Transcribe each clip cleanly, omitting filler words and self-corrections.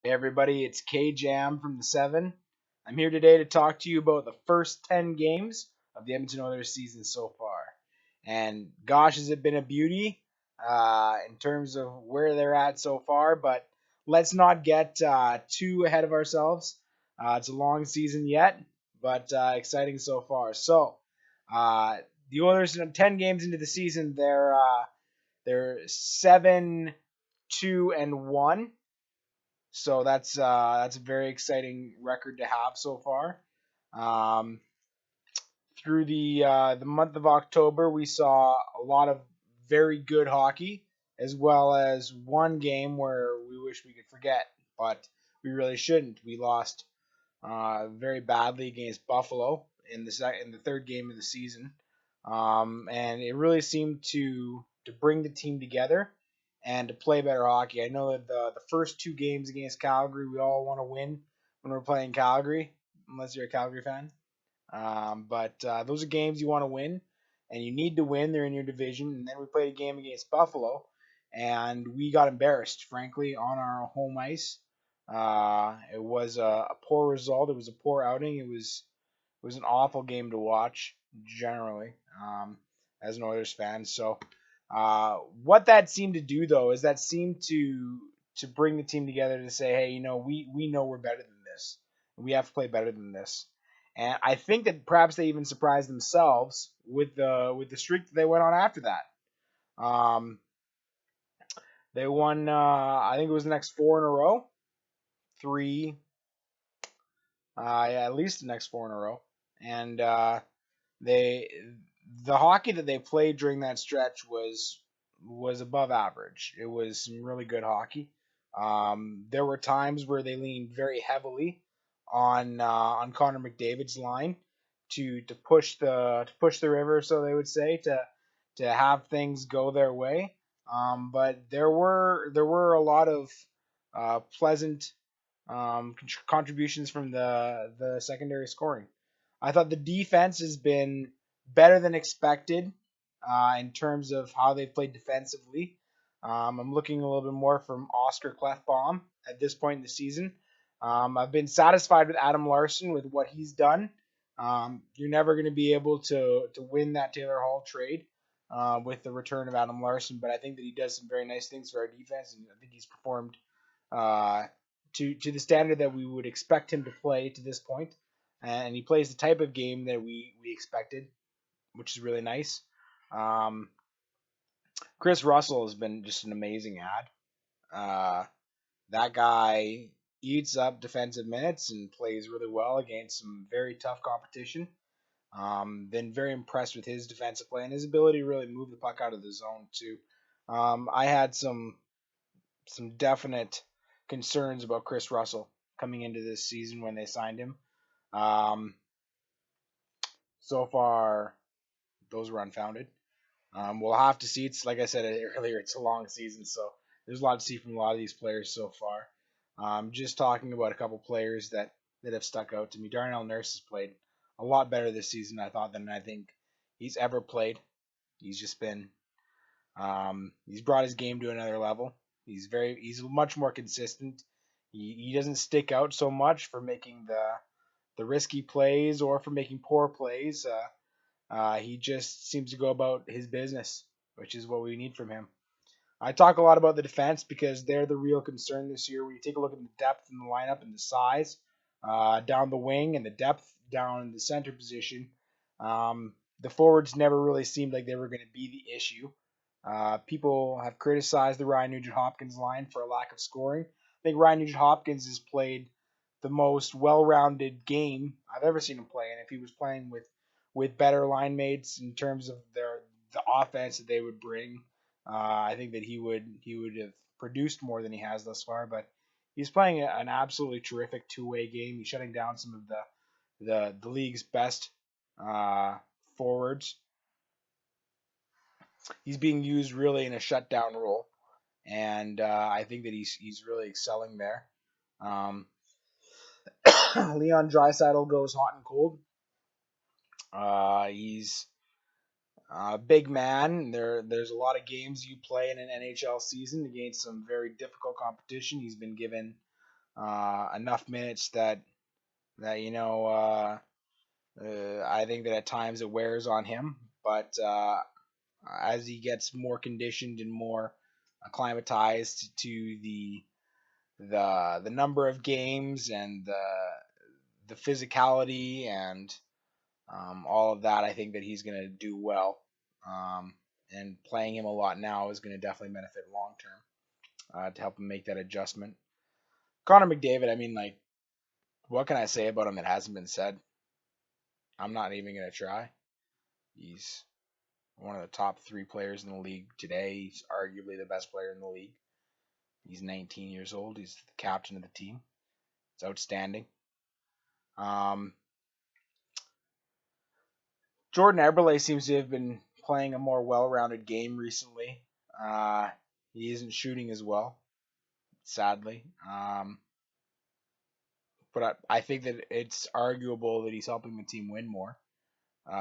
Hey everybody, it's K Jam from the 7. I'm here today to talk to you about the first 10 games of the Edmonton Oilers season so far. And gosh, has it been a beauty in terms of where they're at so far, but let's not get too ahead of ourselves. It's a long season yet, but exciting so far. Uh, the Oilers, 10 games into the season, they're 7-2-1, so that's a very exciting record to have so far. Um, through the month of October, we saw a lot of very good hockey, as well as one game where we wish we could forget, but we really shouldn't. We lost very badly against Buffalo in the third game of the season, and it really seemed to bring the team together and to play better hockey. I know that the first two games against Calgary, we all want to win when we're playing Calgary, unless you're a Calgary fan. But those are games you want to win, and you need to win. They're in your division. And then we played a game against Buffalo, and we got embarrassed, frankly, on our home ice. It was a poor result. It was a poor outing. It was an awful game to watch generally, as an Oilers fan. What that seemed to do though is that seemed to bring the team together to say, hey, we know we're better than this. We have to play better than this. And I think that perhaps they even surprised themselves with the streak that they went on after that. Um, they won. I think it was the next four in a row, three. Yeah, at least the next four in a row. And they the hockey that they played during that stretch was above average. It was some really good hockey. There were times where they leaned very heavily on Connor McDavid's line to push the river, so they would say, to have things go their way. But there were a lot of pleasant contributions from the secondary scoring. I thought the defense has been better than expected in terms of how they played defensively. I'm looking a little bit more from Oscar Clefbaum at this point in the season. I've been satisfied with Adam Larson with what he's done. You're never going to be able to win that Taylor Hall trade with the return of Adam Larson, but I think that he does some very nice things for our defense, and I think he's performed uh, to the standard that we would expect him to play to this point, and he plays the type of game that we expected, which is really nice. Um, Chris Russell has been just an amazing ad. Uh, that guy eats up defensive minutes and plays really well against some very tough competition. Been very impressed with his defensive play and his ability to really move the puck out of the zone too. I had some definite concerns about Chris Russell coming into this season when they signed him. Um, so far, those were unfounded. We'll have to see. It's like I said earlier, it's a long season, so there's a lot to see from a lot of these players so far. Just talking about a couple players that have stuck out to me. Darnell Nurse has played a lot better this season, I thought, than I think he's ever played. He's just been he's brought his game to another level. He's much more consistent. He doesn't stick out so much for making the risky plays or for making poor plays. He just seems to go about his business, which is what we need from him. I talk a lot about the defense because they're the real concern this year. When you take a look at the depth in the lineup and the size down the wing and the depth down in the center position, the forwards never really seemed like they were going to be the issue. People have criticized the Ryan Nugent Hopkins line for a lack of scoring. I think Ryan Nugent Hopkins has played the most well-rounded game I've ever seen him play, and if he was playing with better line mates in terms of the offense that they would bring, I think that he would have produced more than he has thus far. But he's playing an absolutely terrific two-way game. He's shutting down some of the league's best uh, forwards. He's being used really in a shutdown role, and I think that he's really excelling there. Um, Leon Draisaitl goes hot and cold. He's a big man. There's a lot of games you play in an NHL season against some very difficult competition. He's been given enough minutes that I think that at times it wears on him, but as he gets more conditioned and more acclimatized to the number of games and the physicality and all of that, I think that he's going to do well. And playing him a lot now is going to definitely benefit long term to help him make that adjustment. Connor McDavid, I mean, like, what can I say about him that hasn't been said? I'm not even going to try. He's one of the top 3 players in the league today. He's arguably the best player in the league. He's 19 years old. He's the captain of the team. It's outstanding. Um, Jordan Eberle seems to have been playing a more well-rounded game recently. Uh, he isn't shooting as well, sadly. But I think that it's arguable that he's helping the team win more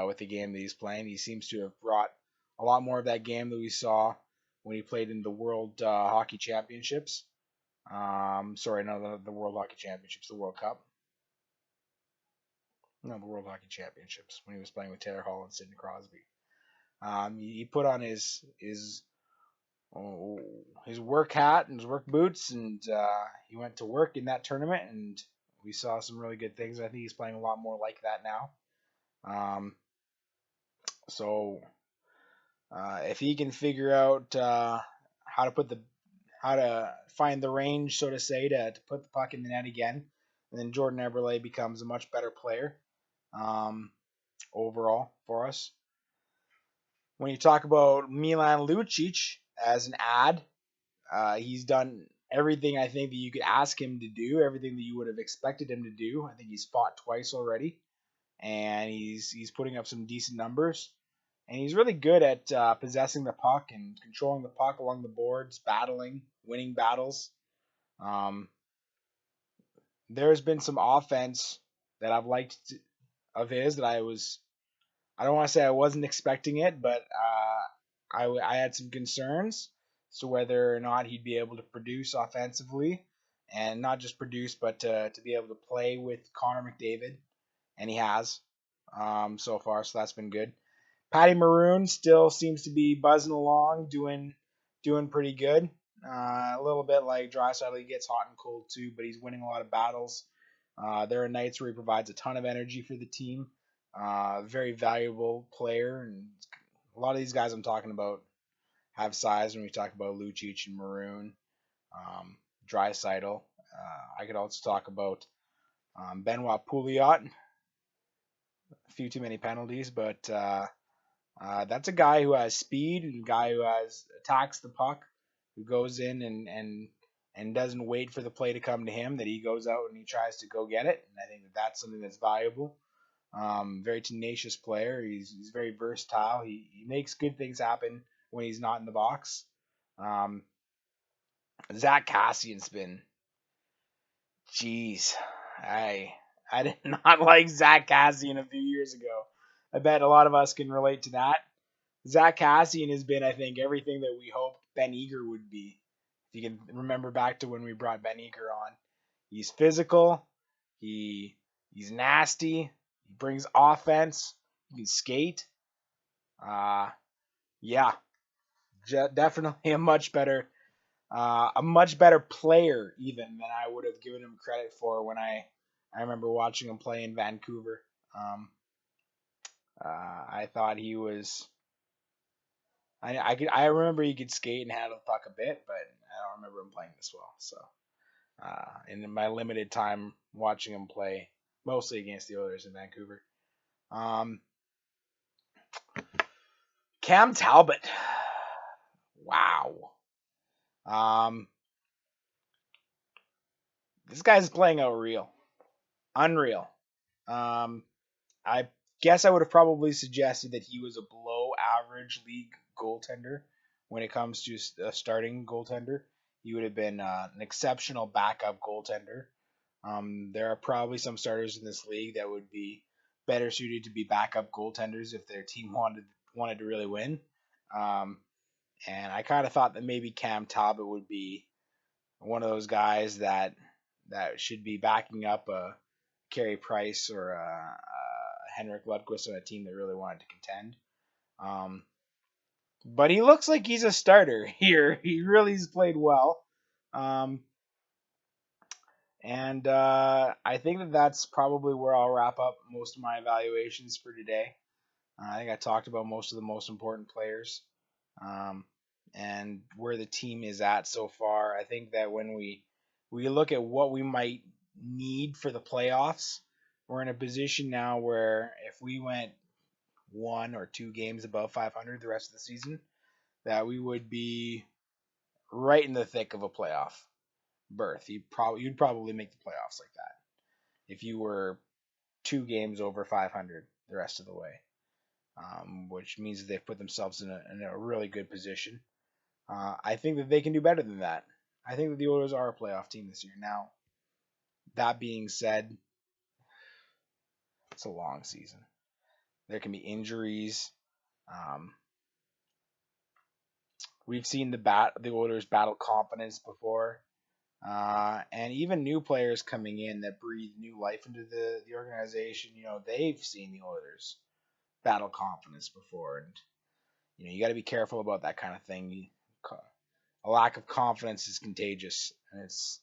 with the game that he's playing. He seems to have brought a lot more of that game that we saw when he played in the World Hockey Championships. Sorry, no, the World Hockey Championships, the World Cup. No, the World Hockey Championships when he was playing with Taylor Hall and Sidney Crosby. He put on his work hat and his work boots, and he went to work in that tournament, and we saw some really good things. I think he's playing a lot more like that now. So if he can figure out how to find the range, so to say, to put the puck in the net again, and then Jordan Eberle becomes a much better player overall for us. When you talk about Milan Lucic as an ad, he's done everything I think that you could ask him to do, everything that you would have expected him to do. I think he's fought twice already, and he's putting up some decent numbers. And he's really good at possessing the puck and controlling the puck along the boards, battling, winning battles. There's been some offense that I've liked of his that I don't want to say I wasn't expecting it, but I had some concerns as to whether or not he'd be able to produce offensively, and not just produce, but to be able to play with Connor McDavid, and he has so far, so that's been good. Patty Maroon still seems to be buzzing along, doing pretty good. A little bit like Draisaitl, he gets hot and cold too, but he's winning a lot of battles. There are nights where he provides a ton of energy for the team. Very valuable player, and a lot of these guys I'm talking about have size when we talk about Lucic and Maroon, Draisaitl. I could also talk about Benoit Pouliot. A few too many penalties, but that's a guy who has speed and a guy who attacks the puck, who goes in and doesn't wait for the play to come to him. That he goes out and he tries to go get it, and I think that's something that's valuable. Very tenacious player. He's very versatile. He makes good things happen when he's not in the box. Zach Cassian's been, jeez, I did not like Zach Cassian a few years ago. I bet a lot of us can relate to that. Zach Cassian has been, I think, everything that we hoped Ben Eager would be. If you can remember back to when we brought Ben Eager on, he's physical. He's nasty. He brings offense. He can skate. Yeah, definitely a much better player even than I would have given him credit for when I remember watching him play in Vancouver. I thought he was. I remember he could skate and handle the puck a bit, but I don't remember him playing this well. So, in my limited time watching him play, mostly against the Oilers in Vancouver. Cam Talbot. Wow. This guy's playing out real. Unreal. I guess I would have probably suggested that he was a below average league goaltender when it comes to a starting goaltender. He would have been an exceptional backup goaltender. There are probably some starters in this league that would be better suited to be backup goaltenders if their team wanted to really win. And I kind of thought that maybe Cam Talbot would be one of those guys that that should be backing up a Carey Price or a Henrik Lundqvist on a team that really wanted to contend. Um, but he looks like he's a starter here. He really's played well. Um, and I think that that's probably where I'll wrap up most of my evaluations for today. I think I talked about most of the most important players um, and where the team is at so far. I think that when we look at what we might need for the playoffs, we're in a position now where if we went 1 or 2 games above 500 the rest of the season, that we would be right in the thick of a playoff berth. You'd probably make the playoffs like that if you were 2 games over 500 the rest of the way, which means that they've put themselves in a really good position. I think that they can do better than that. I think that the Oilers are a playoff team this year. Now, that being said, it's a long season. There can be injuries. Um, we've seen the Oilers battle confidence before, and even new players coming in that breathe new life into the organization. They've seen the Oilers battle confidence before, and you got to be careful about that kind of thing. A lack of confidence is contagious, and it's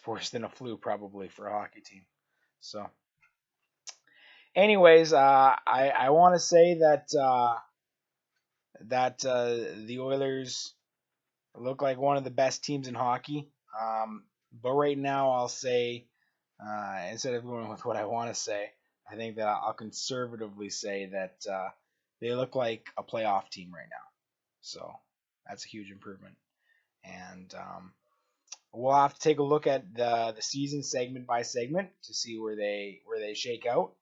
worse than a flu probably for a hockey team. So, anyways, I want to say that the Oilers look like one of the best teams in hockey. But right now, I'll say instead of going with what I want to say, I think that I'll conservatively say that they look like a playoff team right now. So that's a huge improvement, and we'll have to take a look at the season segment by segment to see where they shake out.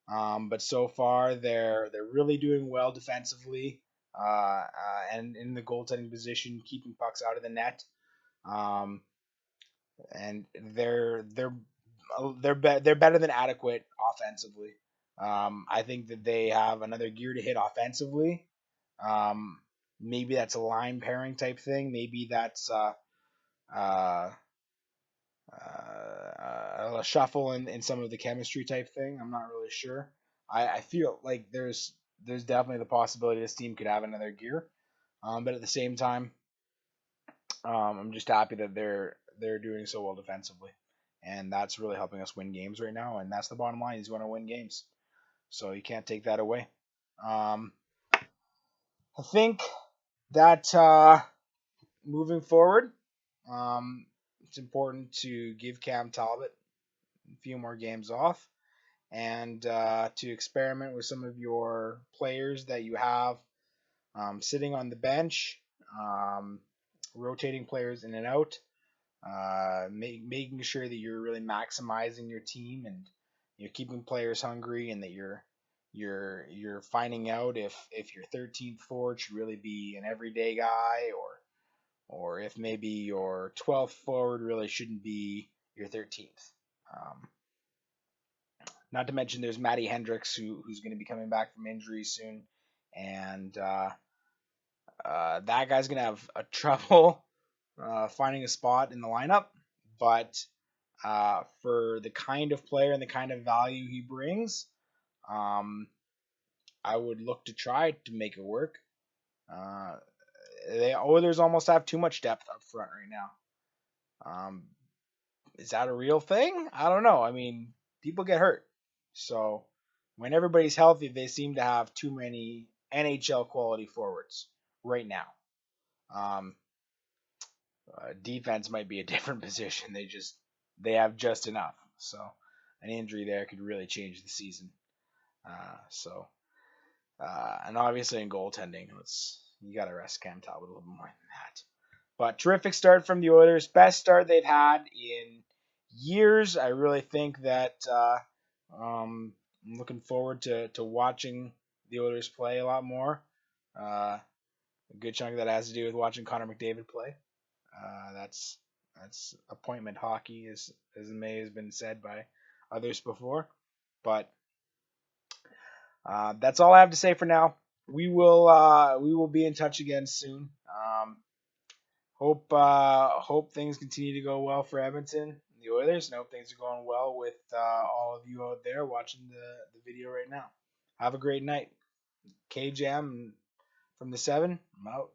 But so far they're really doing well defensively, and in the goaltending position, keeping pucks out of the net. Um, and they're better than adequate offensively. I think that they have another gear to hit offensively. Um, Maybe that's a line pairing type thing. Maybe that's uh, a shuffle in some of the chemistry type thing. I'm not really sure. I feel like there's definitely the possibility this team could have another gear. But at the same time, I'm just happy that they're doing so well defensively, and that's really helping us win games right now. And that's the bottom line: is you want to win games, so you can't take that away. Um, I think that moving forward, it's important to give Cam Talbot a few more games off and to experiment with some of your players that you have sitting on the bench, um, rotating players in and out, making sure that you're really maximizing your team and you're keeping players hungry, and that you're finding out if your 13th forward should really be an everyday guy, or if maybe your 12th forward really shouldn't be your 13th. Um, Not to mention there's Matty Hendricks who's going to be coming back from injury soon, and that guy's going to have a trouble finding a spot in the lineup. But for the kind of player and the kind of value he brings, um, I would look to try to make it work. Uh, the Oilers almost have too much depth up front right now. Is that a real thing? I don't know. I mean, people get hurt. So when everybody's healthy, they seem to have too many NHL quality forwards right now. Um, Defense might be a different position. They have just enough. So an injury there could really change the season. And obviously in goaltending, you got to rest Cam Talbot a little more than that. But terrific start from the Oilers. Best start they've had in years. I really think that I'm looking forward to watching the Oilers play a lot more. A good chunk of that has to do with watching Connor McDavid play. That's appointment hockey, as may has been said by others before. But that's all I have to say for now. We will be in touch again soon. Hope things continue to go well for Edmonton. the Oilers, and I hope things are going well with all of you out there watching the video right now. Have a great night. K Jam from the 7. I'm out.